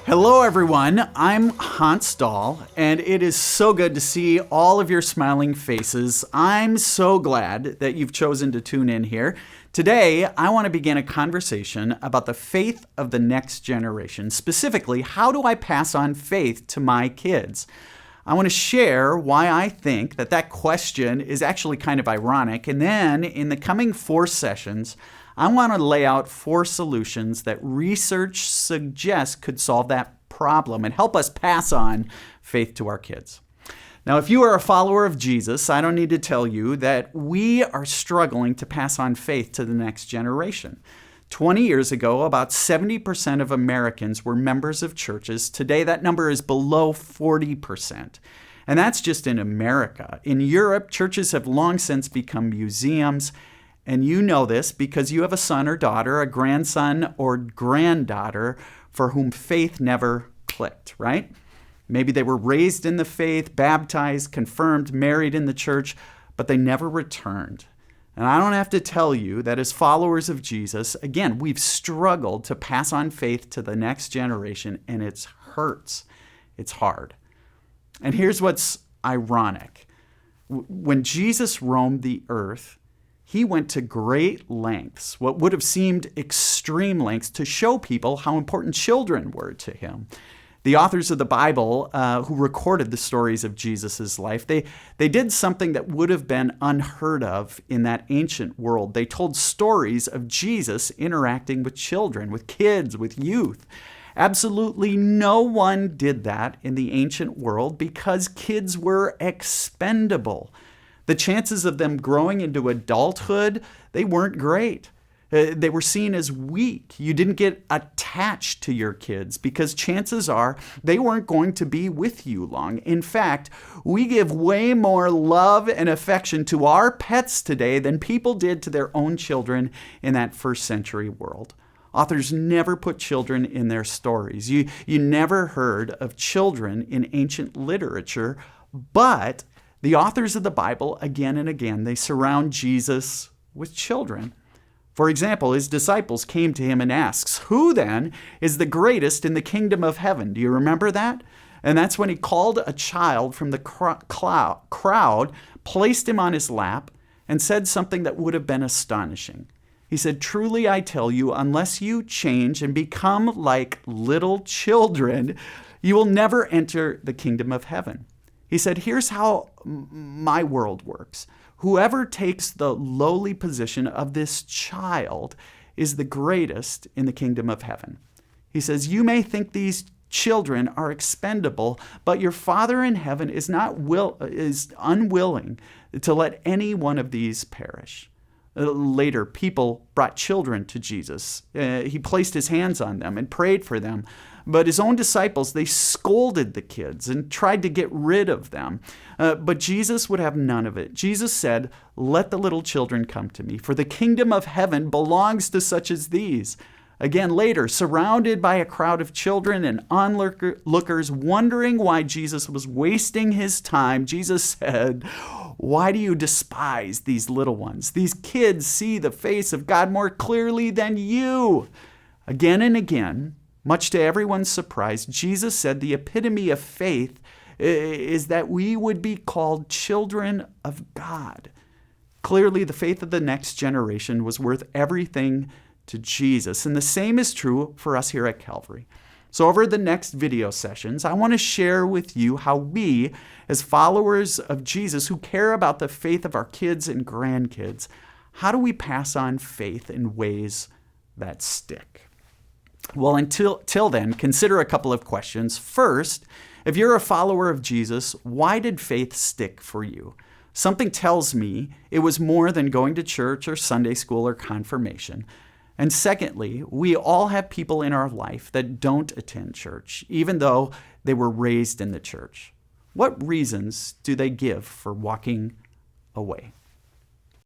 Hello, everyone. I'm Hans Dahl, and it is so good to see all of your smiling faces. I'm so glad that you've chosen to tune in here. Today, I want to begin a conversation about the faith of the next generation. Specifically, how do I pass on faith to my kids? I want to share why I think that question is actually kind of ironic. And then in the coming 4 sessions, I want to lay out 4 solutions that research suggests could solve that problem and help us pass on faith to our kids. Now, if you are a follower of Jesus, I don't need to tell you that we are struggling to pass on faith to the next generation. 20 years ago, about 70% of Americans were members of churches. Today, that number is below 40%. And that's just in America. In Europe, churches have long since become museums. And you know this because you have a son or daughter, a grandson or granddaughter for whom faith never clicked, right? Maybe they were raised in the faith, baptized, confirmed, married in the church, but they never returned. And I don't have to tell you that as followers of Jesus, again, we've struggled to pass on faith to the next generation, and it hurts. It's hard. And here's what's ironic. When Jesus roamed the earth, he went to great lengths, what would have seemed extreme lengths, to show people how important children were to him. The authors of the Bible who recorded the stories of Jesus' life, they did something that would have been unheard of in that ancient world. They told stories of Jesus interacting with children, with kids, with youth. Absolutely no one did that in the ancient world because kids were expendable. The chances of them growing into adulthood, they weren't great. They were seen as weak. You didn't get attached to your kids because chances are they weren't going to be with you long. In fact, we give way more love and affection to our pets today than people did to their own children in that first century world. Authors never put children in their stories. You never heard of children in ancient literature, but the authors of the Bible, again and again, they surround Jesus with children. For example, his disciples came to him and asked, "Who then is the greatest in the kingdom of heaven?" Do you remember that? And that's when he called a child from the crowd, placed him on his lap, and said something that would have been astonishing. He said, "Truly I tell you, unless you change and become like little children, you will never enter the kingdom of heaven." He said, "Here's how my world works. Whoever takes the lowly position of this child is the greatest in the kingdom of heaven." He says, "You may think these children are expendable, but your Father in heaven is unwilling to let any one of these perish." Later, people brought children to Jesus. He placed his hands on them and prayed for them. But his own disciples, they scolded the kids and tried to get rid of them. But Jesus would have none of it. Jesus said, "Let the little children come to me, for the kingdom of heaven belongs to such as these." Again, later, surrounded by a crowd of children and onlookers wondering why Jesus was wasting his time, Jesus said, "Why do you despise these little ones? These kids see the face of God more clearly than you." Again and again, much to everyone's surprise, Jesus said the epitome of faith is that we would be called children of God. Clearly, the faith of the next generation was worth everything to Jesus. And the same is true for us here at Calvary. So over the next video sessions, I want to share with you how we, as followers of Jesus who care about the faith of our kids and grandkids, how do we pass on faith in ways that stick? Well, until then, consider a couple of questions. First, if you're a follower of Jesus, why did faith stick for you? Something tells me it was more than going to church or Sunday school or confirmation. And secondly, we all have people in our life that don't attend church, even though they were raised in the church. What reasons do they give for walking away?